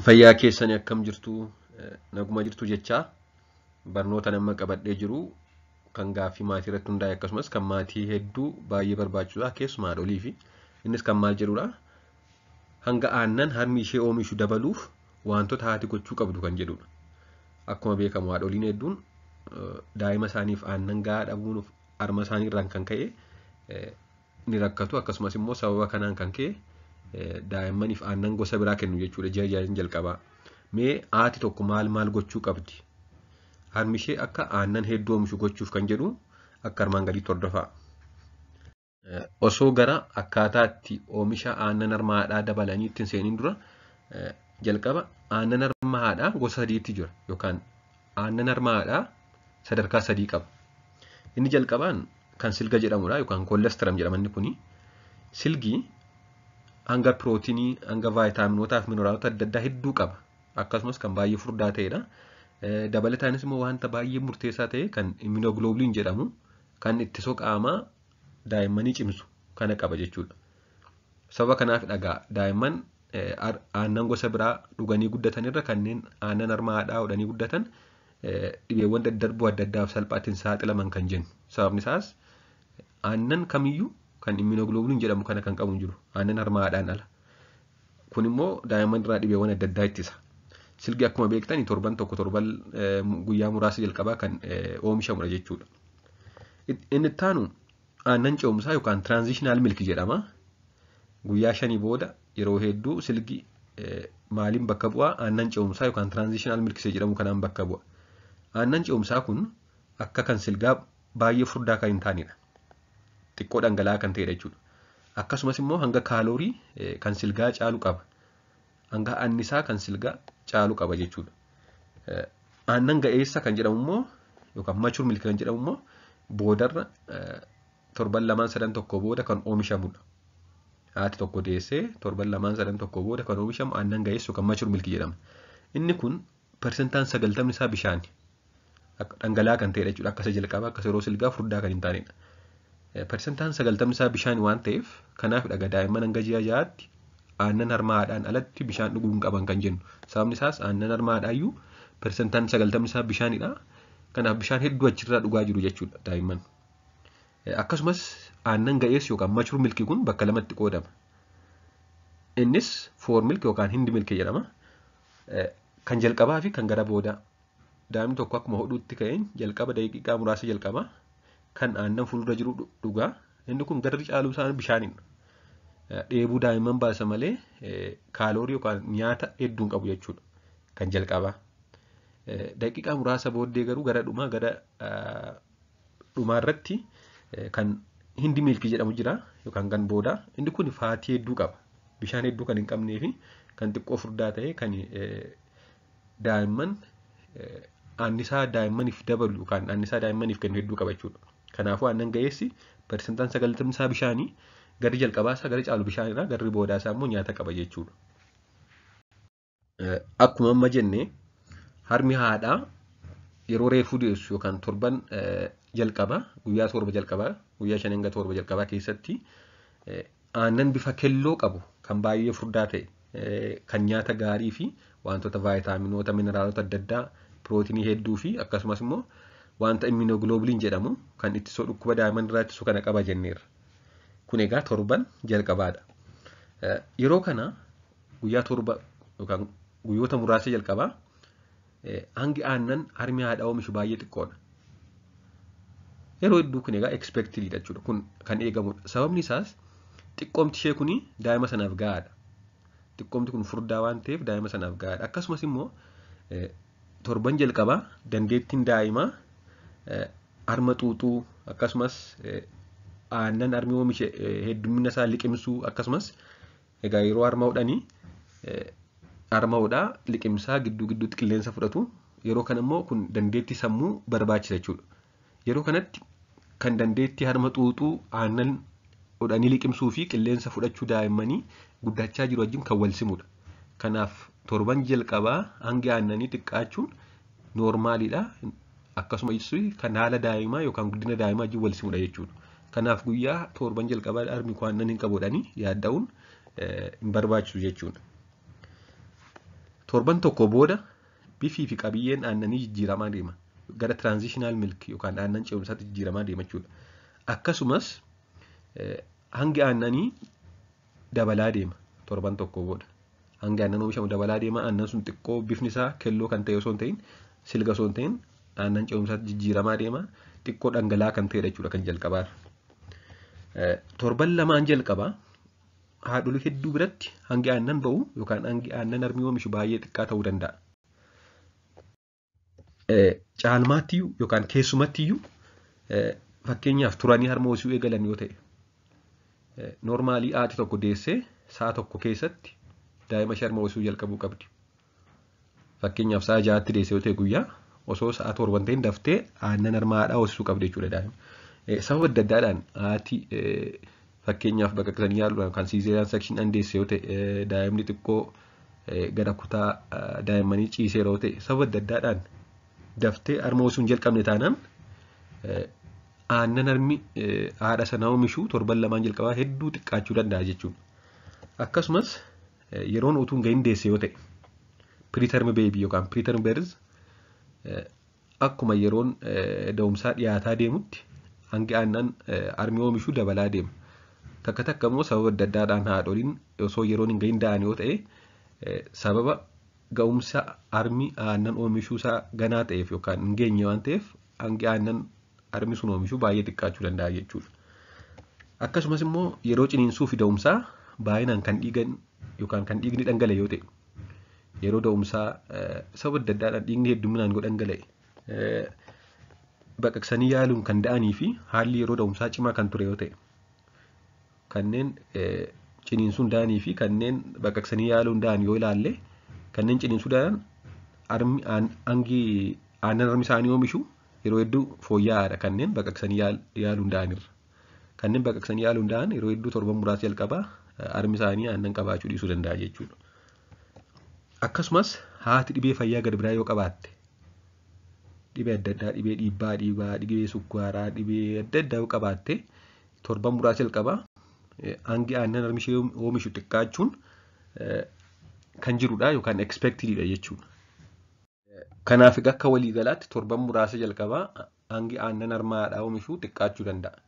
Fayyaa keessanii akkam jirtu naguma jirtu jechaa barnoota nama qabadhee jiru kan gaaffii maatii irratti hundaa'e akkasumas kan maatii hedduu baay'ee barbaachisaa keessumaa haadholii fi innis kan maal jedhudha hanga aannan harmi ishee oomishu dabaluuf wantoota haati gochuu qabdu kan jedhudha. Akkuma beekamu haadholiin hedduun daa'ima isaaniif aannan gahaa dhabuun harma isaanii irraan kan ka'e ni rakkatu akkasumas immoo sababa kanaan kan ka'e daa'immaniif aannan gosa biraa kennu jechuudha ji'a jalqabaa. Mee haati tokko maal gochuu qabdi? Harmi ishee akka aannan hedduu oomishu gochuuf kan jedhu akka armaan gadiitti hordofaa. Osoo gara akkaataatti oomisha aannan harma haadhaa dabalanii ittiin seeniin dura jalqaba aannan harma haadhaa gosa sadiitti jira yookaan aannan harma haadhaa sadarkaa sadii qaba. Inni jalqabaan kan silga jedhamudha yookaan koolesteram jedhama inni kuni. Silgi hanga pirootinii, hanga vaayitaaminootaa fi mineraalota adda addaa hedduu qaba. Akkasumas kan baay'ee furdaa ta'edha. Dabalataanis immoo wanta baay'ee murteessaa ta'e kan immunoglobulin jedhamu kan ittisoo qaamaa daa'immanii cimsu kana qaba jechuudha. Sababa kanaaf dhagaa daa'imman aannan gosa biraa dhuganii guddatan irra kanneen aannan harma haadhaa hodhanii guddatan dhibeewwan daddarboo adda addaaf salphaatti saaxilaman kan jennu. Sababni isaas aannan kamiyyuu kan immunoglobulin jedhamu kana kan qabu hin jiru aannan harma haadhaan ala. Kun immoo daa'imman irraa dhibeewwan adda addaa ittisa. Silgi akkuma beektan torban guyyaa muraasa jalqabaa kan oomishamudha jechuudha. Inni itti aanu aannan ce'umsaa yookaan tiraanzishinaal milki jedhama. Guyyaa 5 booda yeroo hedduu silgi maaliin bakka bu'a? Aannan ce'umsaa yookaan tiraanzishinaal milkisee jedhamu kanaan bakka bu'a. Aannan ce'umsaa kun akka kan silgaa baay'ee furdaa kan hin taanedha. Xiqqoo dhangala'aa kan ta'edha jechuudha. Akkasumas immoo hanga kaaloorii kan silgaa caalu qaba. Hanga annisaa kan silgaa caalu qaba jechuudha. Aannan ga'eessa kan jedhamu immoo yookaan machuur milki kan jedhamu immoo boodarra torban 2-3 booda kan oomishamudha. Haati tokko deessee torban 2-3 booda kan oomishamu aannan ga'eessa yookaan machuur milki jedhama. Inni kun persentaan 90 isaa bishaani. Dhangala'aa kan ta'edha jechuudha. Akka isa jalqabaa akka yeroo silgaa furdaa kan hin taanedha. Persentaan 90 isaa bishaan waan ta'eef kanaaf dhaga daa'imman hanga ji'a 6tti aannan harma haadhaan alatti bishaan dhuguu hin qaban kan jennu. Sababni isaas aannan harma haadhaayyuu persentaan 90 isaa bishaanidha. Kanaaf bishaan hedduu achirraa dhugaa jiru jechuudha daa'imman. Akkasumas aannan ga'eessi yookaan machuur milkii kun bakka lamatti qoodama. Innis foor milki yookaan hindi milki jedhama. Kan jalqabaa fi kan gara boodaa. Daa'imni tokko akkuma hodhuutti ka'een jalqaba daqiiqaa muraasa jalqabaa kan aannan fuuldura jiru dhugaa. Inni kun garri caaluu isaa bishaanidha. Dheebuu daa'imman baasa malee kaaloorii yookaan nyaata hedduun qabu jechuudha. Kan jalqabaa. Daqiiqaa muraasa booddee garuu gara dhumaa irratti kan hindi milkii jedhamu jira yookaan kan boodaa. Inni kun faatii hedduu qaba. Bishaan hedduu kan hin qabnee fi kan xiqqoo furdaa ta'e kan daa'imman annisaa daa'immaniif dabalu yookaan annisaa daa'immaniif kennu hedduu qaba jechuudha. Kanaafuu aannan ga'eessi persentaan 90 isaa bishaanii garri jalqabaa isaa gara caalu bishaanidha garri boodaa isaa immoo nyaata qaba jechuudha. Akkuma amma jenne harmi haadhaa yeroo reefuu deessu yookaan torban jalqabaa guyyaa 7 jalqabaa guyyaa 5 hanga 7 jalqabaa keessatti aannan bifa kelloo qabu kan baay'ee furdaa ta'e kan nyaata gaarii fi wantoota vaayitaaminoota mineraalota adda addaa pirootinii hedduu fi akkasumas immoo wanta immunoglobulin jedhamu kan ittisoo dhukkuba daa'imman irraa ittisu kana qaba jenneerra. Kun egaa torban jalqabaadha. Yeroo kana guyyaa 7 yookaan guyyoota muraasa jalqabaa hangi aannan harmi haadhaa oomishu baay'ee xiqqoodha. Yeroo hedduu kun egaa expectedidha jechuudha. Kun kan eegamudha. Sababni isaas xiqqoomti ishee kuni daa'ima sanaaf gahaadha. Xiqqoomti kun furdaa waan ta'eef daa'ima sanaaf gahaadha. Akkasumas immoo torban jalqabaa dandeettiin daa'imaa harma xuuxuu akkasumas aannan harmi oomishe heddumina isaa liqimsuu akkasumas egaa yeroo harma hodhanii harma hodhaa liqimsaa gidduu gidduutti qilleensa fudhatu yeroo kana immoo kun dandeettii sammuu barbaachisa jechuudha. Yeroo kanatti kan dandeettii harma xuuxuu aannan hodhanii liqimsuu fi qilleensa fudhachuu daa'immanii guddachaa jiru wajjin kan wal simudha. Kanaaf torban jalqabaa hangi aannanii xiqqaachuun noormaalidha. Akkasumas kan haala daa'imaa yookaan guddina daa'imaa wajjin wal simudha jechuudha. Kanaaf guyyaa torban jalqabaa harmi aannan hin qabuudhaanii yaadda'uun hin barbaachisu jechuudha. torban tokko booda bifii fi qabiyyeen aannanii jijjiiramaa deema. Gara transitional milk yookaan aannan ce'umsaatti jijjiiramaa deema jechuudha. Akkasumas hangi aannanii dabalaa deema torban tokko booda. Hangi aannan oomishamu dabalaa deema. Aannan sun xiqqoo bifni isaa kelloo kan ta'e osoo hin ta'in silga osoo hin ta'in aannan ce'umsaatti jijjiiramaa deema. Xiqqoo dhangala'aa kan ta'edha jechuudha kan jalqabaa. Torban lamaan jalqabaa haadholii hedduu biratti hangi aannan ba'u yookaan hangi aannan armii oomishu baay'ee xiqqaa ta'uu danda'a. Caalmaattiyyuu yookaan keessumattiyyuu fakkeenyaaf turanii harmoosuu eegalan yoo ta'e noormaalii haati tokko deessee sa'a tokko keessatti daa'ima ishee harmoosuu jalqabuu qabdi. Fakkeenyaaf sa'a 6tti deessee yoo ta'e guyyaa osoo sa'a 7 ta'in daftee aannan harmaa haadhaa hoosisuu qabdi jechuudha daa'ima. Sababa adda addaadhaan haati fakkeenyaaf baqaqsanii yaaluudhaan kan siizeriyaan sekshinii deessee yoo ta'e daa'imni xiqqoo gara kutaa daa'immanii ciisee yoo ta'e sababa adda addaadhaan daftee harmoosuu hin jalqabne taanaan aannan harmi haadha sana oomishuu torban lamaan jalqabaa hedduu xiqqaachuu danda'a jechuudha. Akkasumas yeroon utuu hin gahin deesse yoo ta'e preterm baby yookaan preterm birth akkuma yeroon da'umsaa dhiyaataa deemutti hangi aannan harmi oomishuu dabalaa deema. Takka takka immoo sababa adda addaadhaan haadholiin osoo yeroon hin gahin da'an yoo ta'e sababa ga'umsa harmi aannan oomishuu isaa ganaa ta'eef yookaan hin geenye waan ta'eef hangi aannan harmi sun oomishuu baay'ee xiqqaachuu danda'a jechuudha. Akkasumas immoo yeroo ciniinsuu fi da'umsaa baay'inaan kan dhiigan yookaan kan dhiigni dhangala'e yoo ta'e yeroo da'umsaa sababa adda addaadhaan dhiigni hedduminaan yoo dhangala'e baqaqsanii yaaluun kan da'anii fi haalli yeroo da'umsaa cimaa kan ture yoo ta'e kanneen ciniinsuun da'anii fi kanneen baqaqsanii yaaluun da'an yoo ilaalle kanneen ciniinsuu da'an hangi aannan harmi isaanii oomishu yeroo hedduu fooyya'aadha kanneen baqaqsanii yaaluun da'anirra. Kanneen baqaqsanii yaaluun da'an yeroo hedduu torban muraasa jalqabaa harmi isaanii aannan qabaachuu dhiisuu danda'a jechuudha. Akkasumas haati dhibee fayyaa gad biraa yoo qabaatte dhibee adda addaa dhibee dhiibbaa dhiigaa dhibee sukkaaraa dhibee adda addaa yoo qabaatte torban muraasa jalqabaa hangi aannan harmi ishee oomishu xiqqaachuun kan jirudha yookaan expectedidha jechuudha. Kanaaf akka waliigalaatti torban muraasa jalqabaa hangi aannan harma haadhaa oomishuu xiqqaachuu danda'a.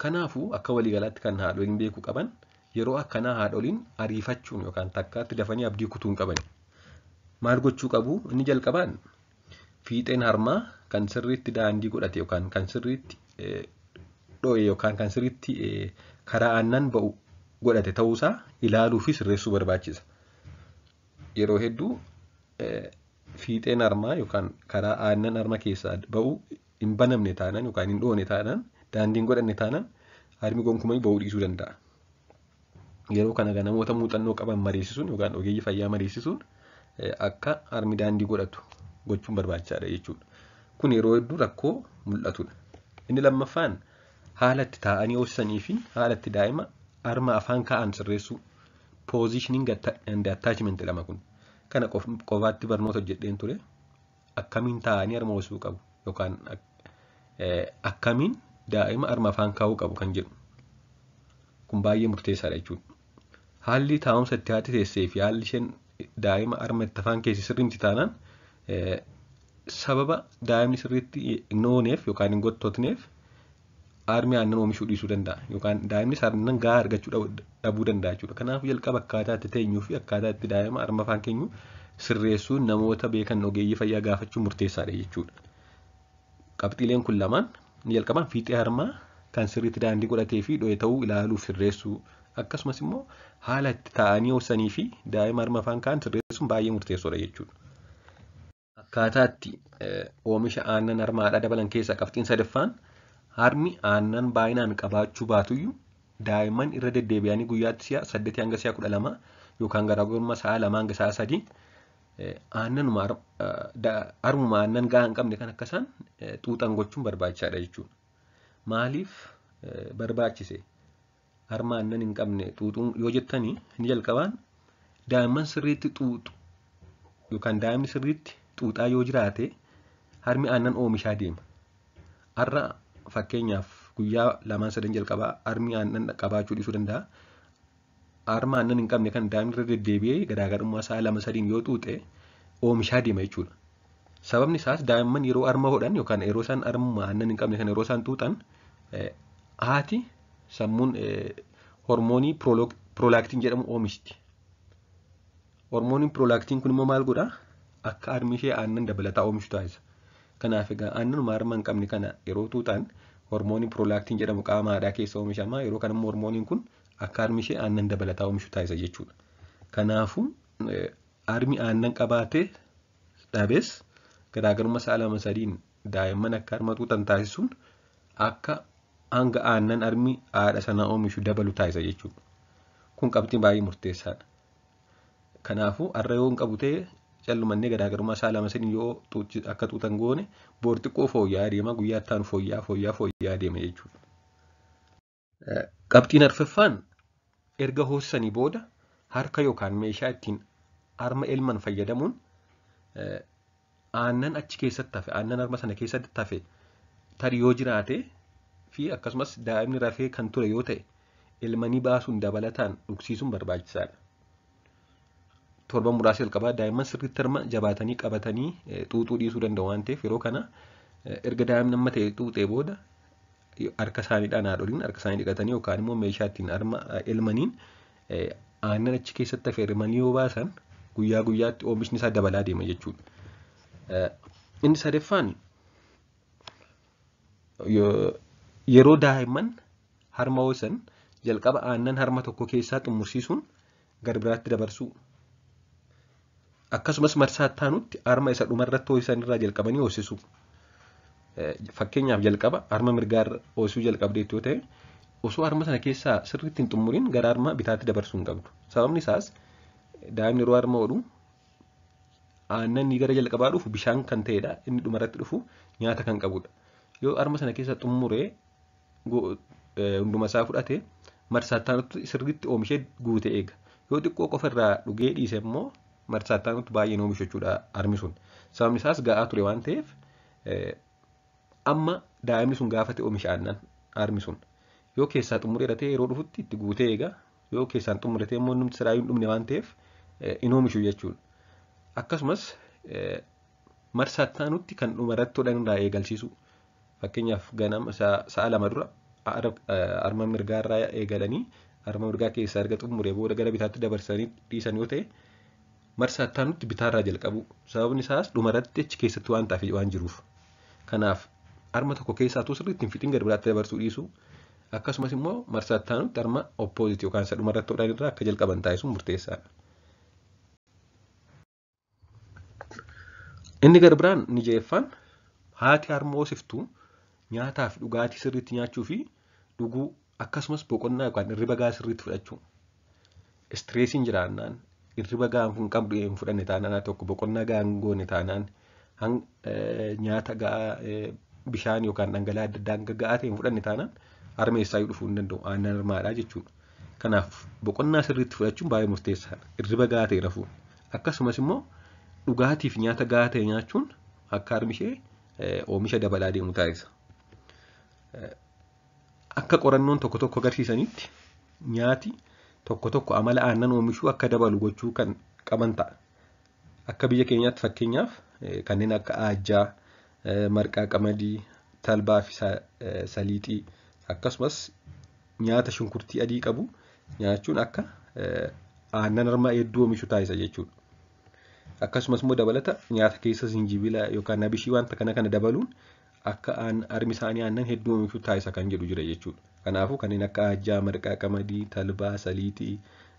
Kanaafuu akka waliigalaatti kan haadholiin beekuu qaban yeroo akkanaa haadholiin ariifachuun yookaan takkaatti dafanii abdii kutuun qaban. Maal gochuu qabu? Inni jalqabaan fiixeen harmaa kan sirriitti daandii godhate yookaan kan sirriitti dho'e yookaan kan sirriitti karaa aannan ba'u godhate ta'uusaa ilaaluu fi sirreessuu barbaachisa. Yeroo hedduu fiixeen harmaa yookaan karaa aannan harma keessaa ba'u hin banamne taanaan yookaan hin dhoone taanaan daandiin godhanne taanaan harmi gonkumaa ba'uu dhiisuu danda'a. Yeroo kana namoota muuxannoo qaban mariisisuun yookaan ogeeyyii fayyaa mariisisuun akka harmi daandii godhatu gochuun barbaachisaadha jechuudha. Kun yeroo hedduu rakkoo mul'atudha. Inni lammaffaan haala itti taa'anii hoosisanii fi haala itti daa'ima harma afaan kaa'an sirreessuu positioning and attachment jedhama kun. Kana qofaatti barnoota hojjedheen ture. Akkamiin taa'anii harma hoosisuu qabu yookaan akkamiin daa'ima harma afaan kaa'uu qabu kan jedhu. Kun baay'ee murteessaadha jechuudha. Haalli taa'umsa itti haati teessee fi haalli isheen daa'ima harma itti afaan keessi sirriimti taanaan sababa daa'imni sirriitti hin ooneef yookaan hin gottotneef harmi aannan oomishuu dhiisuu danda'a yookaan daa'imnis aannan gahaa argachuu dhabuu danda'a jechuudha. Kanaafuu jalqaba akkaataa itti teenyuu fi akkaataa itti daa'ima harma afaan keenyu sirreessuun namoota beekan ogeeyyii fayyaa gaafachuun murteessaadha jechuudha. Qabxiileen kun lamaan inni jalqabaan fiixee harmaa kan sirriitti daandii godhatee fi dho'e ta'uu ilaaluuf sirreessuu akkasumas immoo haala itti taa'anii hoosisanii fi daa'ima harma afaan kaa'an sirreessuun baay'ee murteessoodha jechuudha. Akkaataa itti oomisha aannan harma haadhaa dabalan keessaa qabxiin sadaffaan harmi aannan baay'inaan qabaachuu baatuyyuu daa'imman irra deddeebi'anii guyyaatti si'a 8 hanga si'a 12 yookaan garaagarummaa sa'a 2 hanga sa'a 3 aannanuma harmuma aannan gahaa hin qabne kan akka isaan xuuxan gochuun barbaachisaadha jechuudha. Maaliif barbaachise harma aannan hin qabne xuuxuun yoo jettanii inni jalqabaan daa'imman sirriitti xuuxu yookaan daa'imni sirriitti xuuxaa yoo jiraate harmi aannan oomishaa deema. Har'a fakkeenyaaf guyyaa 2-3 jalqabaa harmi aannan qabaachuu dhiisuu danda'a. harma aannan hin qabne kan daa'imni irra deddeebi'ee garaagarummaa isaa 2-3 yoo xuuxe oomishaa deema jechuudha. Sababni isaas daa'imman yeroo harma hodhan yookaan yeroo isaan harma aannan hin qabne kan yeroo isaan xuuxan haati sammuun hormoonii piroolaaktiin jedhamu oomishti. Hormooniin piroolaaktiin kun immoo maal godhaa? Akka harmi ishee aannan dabalataa oomishu taasisa. Kanaaf egaa aannanuma harma hin qabne kana yeroo xuuxan hormooniin piroolaaktiin jedhamu qaama haadhaa keessa oomishama. Yeroo kana immoo hormooniin kun akka harmi ishee aannan dabalataa oomishu taasisa jechuudha. Kanaafuu harmi aannan qabaatee dhabees garaagarummaa isaa 2-3 daa'imman akka harma xuuxan taasisuun akka hanga aannan harmi haadha sanaa oomishu dabalu taasisa jechuudha. Kun qabxiin baay'ee murteessaadha. Kanaafuu har'a yoo hin qabu ta'e callumannee garaagarummaa isaa 2-3 yoo akka xuuxan goone boor xiqqoo fooyya'aa deema, guyyaa itti aanu fooyya'aa deema jechuudha. Qabxiin arfaffaan erga hoosisanii booda harka yookaan meeshaa ittiin harma elman fayyadamuun aannan achi keessatti hafe, aannan harma sana keessatti hafe tarii yoo jiraate fi akkasumas daa'imni rafee kan ture yoo ta'e elmanii baasuun dabalataan dhugsiisuun barbaachisaadha. Torban muraasa jalqabaa daa'imman sirriitti harma jabaatanii qabatanii xuuxuu dhiisuu danda'u waan ta'eef yeroo kana erga daa'imni amma ta'e xuuxee booda harka isaaniidhaan haadholiin harka isaanii dhiqatanii yookaan immoo meeshaa ittiin harma elmaniin aannan achi keessatti hafe elmanii yoo baasan guyyaa guyyaatti oomishni isaa dabalaa deema jechuudha. Inni sadaffaan yeroo daa'imman harma ho'isan jalqaba aannan harma tokko keessaa xumursiisuun gara biraatti dabarsuu. Akkasumas marsaa itti aanutti harma isa dhumarratti ho'isan irraa jalqabanii ho'isuu. Fakkeenyaaf jalqaba harma mirgaarra ho'isuu jalqabdeetti yoo ta'e osoo harma sana keessaa sirriitti hin xumuriin gara harma bitaatti dabarsuu hin qabdu. Sababni isaas daa'imni yeroo harma hodhu aannan gara jalqabaa dhufu bishaan kan ta'edha. Inni dhumarratti dhufu nyaata kan qabudha. Yoo harma sana keessa xumuree hunduma isaa fudhate marsaa itti aanutti sirriitti oomishee guute eega. Yoo xiqqoo qofa irraa dhugee dhiise immoo marsaa itti aanutti baay'een oomishu jechuudha harmi sun. Sababni isaas ga'aa ture waan ta'eef amma daa'imni sun gaafate oomisha aannan harmi sun. Yoo keessaa xumuree ta'e yeroo dhufutti itti guutee eega. Yoo keessaan xumurate immoo namni siraayyuu hin dhumne waan ta'eef hin oomishu jechuudha. Akkasumas marsaa itti aanutti kan dhumarratti hodhan irraa eegalchiisu. Fakkeenyaaf ganama sa'a 2 dura harma mirgaarraa eegalanii harma mirgaa keessaa erga xumuree booda gara bitaatti dabarsanii dhiisan yoo ta'e marsaa itti aanutti bitaarraa jalqabu. Sababni isaas dhumarratti achi keessatti waan taafee waan jiruuf. Kanaaf harma tokko keessaa osoo sirriitti hin fixin gara biraatti dabarsuu dhiisu. Akkasumas immoo marsaa itti aanutti harma oppoozit yookaan isa dhumarratti hodhan irraa akka jalqaban taasisuun murteessaadha. Inni gara biraan ni jeeffaan haati harma hoosiftuu nyaataaf dhugaatii sirriitti nyaachuu fi dhuguu akkasumas boqonnaa yookaan hirriba gahaa sirriitti fudhachuu. Istireesiin jiraannaan hirriba gahaa hin qabdu hin fudhanne taanaan tokko boqonnaa gahaa hin goone taanaan nyaata gahaa bishaan yookaan dhangala'aa adda addaa hanga gahaa ta'e hin fudhanne taanaan harma eessaayyuu dhufuu hin danda'u aannan harmaadhaa jechuudha. Kanaaf boqonnaa sirriitti fudhachuun baay'ee murteessaadha. Hirriba gahaa ta'e rafuu. Akkasumas immoo dhugaatiif nyaata gahaa ta'e nyaachuun akka harmi ishee oomisha dabalaa deemu taasisa. Akka qorannoon tokko agarsiisanitti nyaati tokko amala aannan oomishuu akka dabalu gochuu kan qaban ta'a. Akka biyya keenyaatti fakkeenyaaf kanneen akka aajjaa, marqaa qamadii, talbaa fi saliixii akkasumas nyaata shunkurtii adii qabu nyaachuun akka aannan harma hedduu oomishu taasisa jechuudha. Akkasumas immoo dabalata nyaata keessa zinjibila yookaan nabishii wanta kana dabaluun akka harmi isaanii aannan hedduu oomishu taasisa kan jedhu jira jechuudha. Kanaafuu kanneen akka aajjaa, marqaa qamadii, talbaa, saliixii,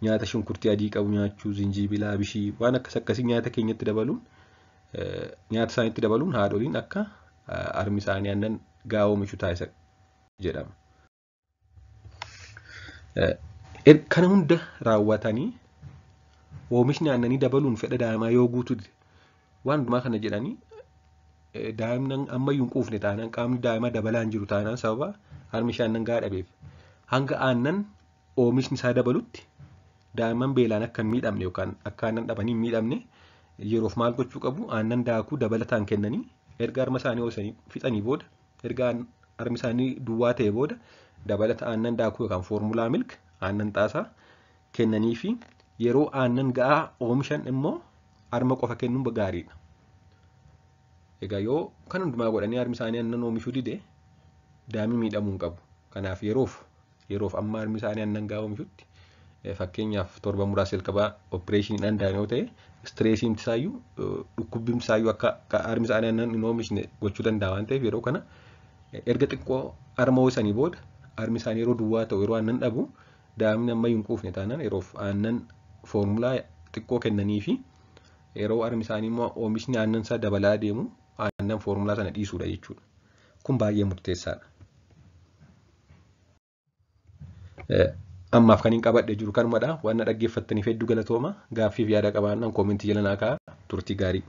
nyaata shunkurtii adii qabu nyaachuu, zinjibila, bishii waan akkasii nyaata keenyatti dabaluun nyaata isaaniitti dabaluun haadholiin akka harmi isaanii aannan gahaa oomishu taasisa jedhama. Kana hunda raawwatanii oomishni aannanii dabaluun fedha daa'imaa yoo guutu waan hundumaa kana jedhanii daa'imman ammayyuu hin quufne taanaan qaamni daa'imaa dabalaan jiru taanaan sababa harmi ishee aannan gahaa dhabeef hanga aannan oomishni isaa dabalutti daa'imman beelaan akka hin miidhamne yookaan akka aannan dhabanii hin miidhamne yeroof maal gochuu qabu aannan daakuu dabalataan kennanii erga harma isaanii hoosanii fixanii booda erga harmi isaanii duwwaa ta'e booda dabalata aannan daakuu yookaan foormulaa milk aannan xaasaa kennanii fi yeroo aannan ga'aa oomishan immoo harma qofa kennuun gaariidha. Egaa yoo kan hundumaa godhanii harmi isaanii aannan oomishuu dide daa'imni miidhamuu hin qabu. Kanaaf yeroof amma harmi isaanii aannan ga'aa oomishutti fakkeenyaaf torba muraasa jalqabaa opereeshiniidhaan daa'imni yoo ta'e istireesiin isaayyuu dhukkubbiin isaayyuu akka harmi isaanii aannan hin oomishne gochuu danda'a waan ta'eef yeroo kana erga xiqqoo harma ho'isanii booda harmi isaanii yeroo duwwaa ta'u yeroo aannan dhabu daa'imni amma hin quufne taanaan yeroof aannan foormulaa xiqqoo kennanii fi yeroo harmi isaanii immoo oomishni aannan isaa dabalaa deemu aannan foormulaa sana dhiisuudha jechuudha. Kun baay'ee murteessaadha. Ammaaf kan hin qabadhe jiru kanumadha. Waan na dhaggeeffattaniif hedduu galatooma. Gaaffiif yaada qabaannaan koomentii jala naa kaa'aa. Turtii gaarii.